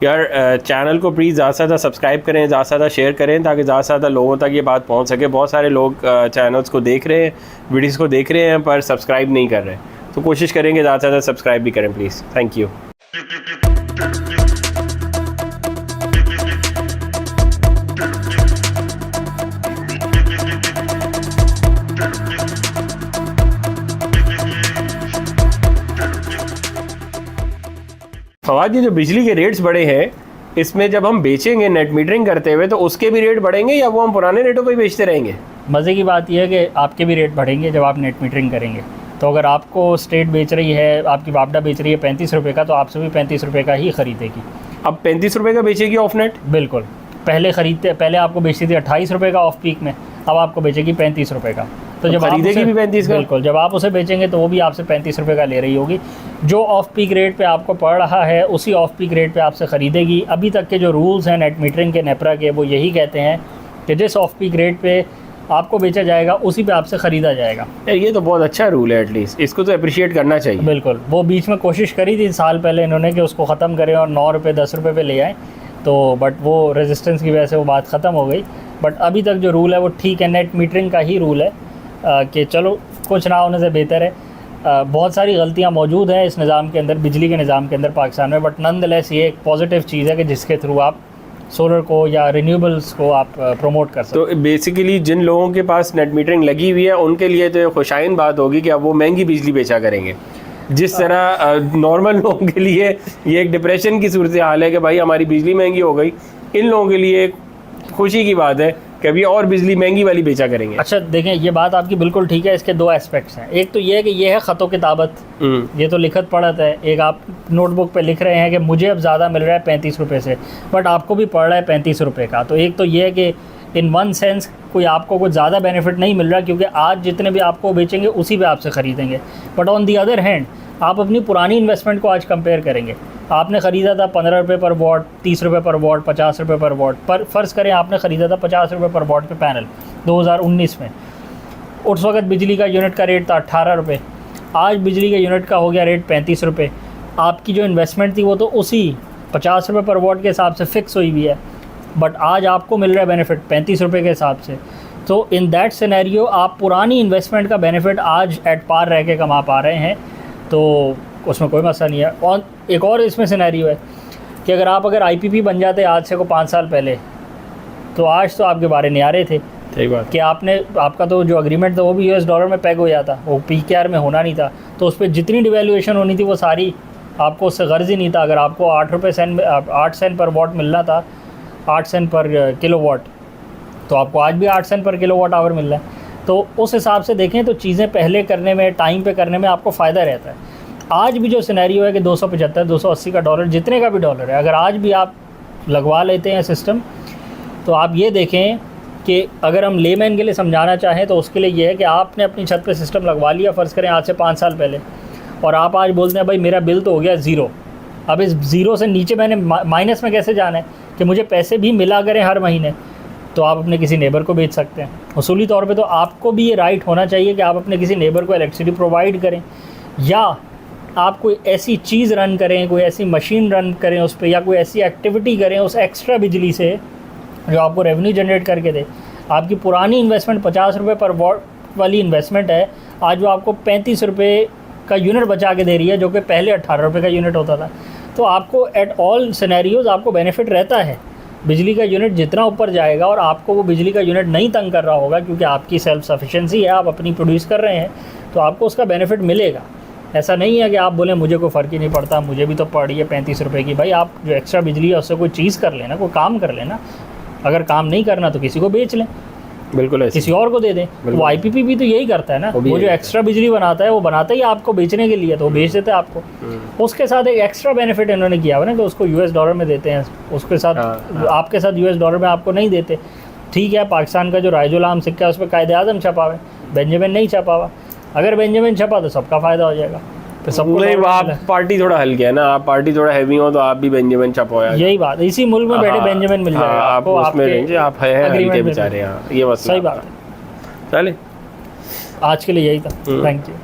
यार चैनल को प्लीज़ ज़्यादा से ज़्यादा सब्सक्राइब करें, ज़्यादा से ज़्यादा शेयर करें ताकि ज़्यादा से ज़्यादा लोगों तक ये बात पहुंच सके। बहुत सारे लोग चैनल्स को देख रहे हैं, वीडियोस को देख रहे हैं पर सब्सक्राइब नहीं कर रहे, तो कोशिश करेंगे ज़्यादा से ज़्यादा सब्सक्राइब भी करें प्लीज़। Thank you. फवाद, ये जो बिजली के रेट्स बढ़े हैं, इसमें जब हम बेचेंगे नेट मीटरिंग करते हुए तो उसके भी रेट बढ़ेंगे या वो हम पुराने रेटों पे बेचते रहेंगे? मज़े की बात यह है कि आपके भी रेट बढ़ेंगे जब आप नेट मीटरिंग करेंगे। तो अगर आपको स्टेट बेच रही है, आपकी वापडा बेच रही है 35 रुपये का, तो आपसे भी 35 रुपये का ही ख़रीदेगी। अब 35 रुपये का बेचेगी ऑफ नेट? बिल्कुल। पहले आपको बेचती थी 28 रुपये का ऑफ पीक में, अब आपको बेचेगी 35 रुपये का। तो जब खरीदेगी भी 35 का? बिल्कुल, जब आप उसे बेचेंगे तो वो भी आपसे 35 रुपये का ले रही होगी। जो ऑफ पीक रेट पे आपको पड़ रहा है उसी ऑफ पीक रेट पे आपसे ख़रीदेगी। अभी तक के जो रूल्स हैं नेट मीटरिंग के, नेपरा के, वो यही कहते हैं कि जिस ऑफ पीक रेट पे आपको बेचा जाएगा उसी पे आपसे ख़रीदा जाएगा। ये तो बहुत अच्छा रूल है, एटलीस्ट इसको तो अप्रिशिएट करना चाहिए। बिल्कुल। वो बीच में कोशिश करी थी साल पहले इन्होंने कि उसको ख़त्म करें और 9 रुपये 10 रुपये पे ले आएँ, तो बट वो रेजिस्टेंस की वजह से वो बात ख़त्म हो गई। बट अभी तक जो रूल है वो ठीक है, नेट मीटरिंग का ही रूल है कि चलो कुछ ना होने से बेहतर है। बहुत सारी गलतियां मौजूद हैं इस निज़ाम के अंदर, बिजली के निज़ाम के अंदर पाकिस्तान में, बट नॉनदलेस ये एक पॉजिटिव चीज़ है कि जिसके थ्रू आप सोलर को या रिन्यूएबल्स को आप प्रमोट कर सकते। तो बेसिकली जिन लोगों के पास नेट मीटरिंग लगी हुई है उनके लिए तो खुशाइन बात होगी कि अब वो महंगी बिजली बेचा करेंगे। जिस तरह नॉर्मल लोगों के लिए ये एक डिप्रेशन की सूरत हाल है कि भाई हमारी बिजली महंगी हो गई, इन लोगों के लिए खुशी की बात है कि अभी और बिजली महंगी वाली बेचा करेंगे। अच्छा देखें, ये बात आपकी बिल्कुल ठीक है। इसके दो एस्पेक्ट्स हैं। एक तो ये है कि ये है ख़तों किताबत, ये तो लिखत पढ़त है। एक आप नोटबुक पे लिख रहे हैं कि मुझे अब ज़्यादा मिल रहा है 35 रुपये से, बट आपको भी पड़ रहा है 35 रुपये का। तो एक तो ये है कि इन वन सेंस कोई आपको कुछ ज़्यादा बेनिफिट नहीं मिल रहा, क्योंकि आज जितने भी आपको बेचेंगे उसी पे आपसे ख़रीदेंगे। But on the other hand आप अपनी पुरानी इन्वेस्टमेंट को आज कंपेयर करेंगे। आपने ख़रीदा था 15 रुपये पर वॉट, 30 रुपये पर वॉट, 50 रुपये पर वॉट, पर फ़र्ज़ करें आपने ख़रीदा था 50 रुपये पर वॉट पे पैनल 2019 में। उस वक्त बिजली का यूनिट का रेट था 18 रुपये, आज बिजली के यूनिट का हो गया रेट 35 रुपये। आपकी जो इन्वेस्टमेंट थी वो तो उसी 50 रुपये पर वॉट के हिसाब से फ़िक्स हुई हुई है, बट आज आपको मिल रहा है बेनिफिट 35 रुपये के हिसाब से। तो इन दैट सिनेरियो आप पुरानी इन्वेस्टमेंट का बेनिफिट आज एट पार रह के कमा पा रहे हैं, तो उसमें कोई मसला नहीं है। और एक और इसमें सिनेरियो है कि अगर IPP बन जाते आज से को 5 साल पहले, तो आज तो आपके बारे नहीं आ रहे थे। सही बात कि आपका तो जो एग्रीमेंट था वो भी US डॉलर में पैग हो जाता, वो PKR में होना नहीं था। तो उस पर जितनी डिवैल्यूएशन होनी थी वो सारी आपको उससे गर्ज ही नहीं था। अगर आपको 8 सेंट पर वॉट मिलना था, 8 सेंट पर किलो वाट, तो आपको आज भी 8 सेंट पर किलो वाट आवर मिल रहा है। तो उस हिसाब से देखें तो चीज़ें पहले करने में, टाइम पे करने में आपको फ़ायदा रहता है। आज भी जो सिनेरियो है कि 275 280 का डॉलर, जितने का भी डॉलर है, अगर आज भी आप लगवा लेते हैं सिस्टम, तो आप ये देखें कि अगर हम लेमैन के लिए समझाना चाहें तो उसके लिए ये है कि आपने अपनी छत पे सिस्टम लगवा लिया, फ़र्ज़ करें आज से 5 साल पहले, और आप आज बोलते हैं भाई मेरा बिल तो हो गया ज़ीरो। अब इस ज़ीरो से नीचे मैंने माइनस में कैसे जाना है कि मुझे पैसे भी मिला करें हर महीने, तो आप अपने किसी नेबर को बेच सकते हैं। उसूली तौर पे तो आपको भी ये राइट होना चाहिए कि आप अपने किसी नेबर को इलेक्ट्रिसिटी प्रोवाइड करें, या आप कोई ऐसी चीज़ रन करें, कोई ऐसी मशीन रन करें उस पर, या कोई ऐसी एक्टिविटी करें उस एक्स्ट्रा बिजली से जो आपको रेवेन्यू जनरेट करके दे। आपकी पुरानी इन्वेस्टमेंट 50 रुपये पर वॉट वाली इन्वेस्टमेंट है, आज वो आपको 35 रुपये का यूनिट बचा के दे रही है, जो कि पहले 18 रुपये का यूनिट होता था। तो आपको एट ऑल सिनेरियोज़ आपको बेनिफिट रहता है। बिजली का यूनिट जितना ऊपर जाएगा और आपको वो बिजली का यूनिट नहीं तंग कर रहा होगा, क्योंकि आपकी सेल्फ सफिशेंसी है, आप अपनी प्रोड्यूस कर रहे हैं, तो आपको उसका बेनिफिट मिलेगा। ऐसा नहीं है कि आप बोलें मुझे कोई फ़र्क ही नहीं पड़ता, मुझे भी तो पड़ रही है 35 रुपये की। भाई आप जो एक्स्ट्रा बिजली है उससे कोई चीज़ कर लेना, कोई काम कर लेना। अगर काम नहीं करना तो किसी को बेच लें, बिल्कुल किसी और को दे दें। वो IPP भी तो यही करता है ना, वो जो एक्स्ट्रा बिजली बनाता है वो बनाता ही आपको बेचने के लिए, तो वो बेच देते हैं आपको। उसके साथ एक एक्स्ट्रा बेनिफिट इन्होंने किया हुआ ना कि उसको US डॉलर में देते हैं, उसके साथ आपके साथ US डॉलर में आपको नहीं देते। ठीक है, पाकिस्तान का जो राइजुल आम सिक्का है उस पर कायदे आज़म छपा हुआ है, बेंजामिन नहीं छपा हुआ। अगर बेंजामिन छपा तो सबका फ़ायदा हो जाएगा। तो सबको नहीं, आप पार्टी थोड़ा हल्की है ना, आप पार्टी थोड़ा हैवी हो तो आप भी बेंजामिन छपवाया। यही बात, इसी मुल्क में बैठे बेंजामिन मिल जाएगा आपको, उसमें रहेंगे, आप है हल्के बेचारे। हाँ, ये बस सही बात है। चले, आज के लिए यही था। Thank you.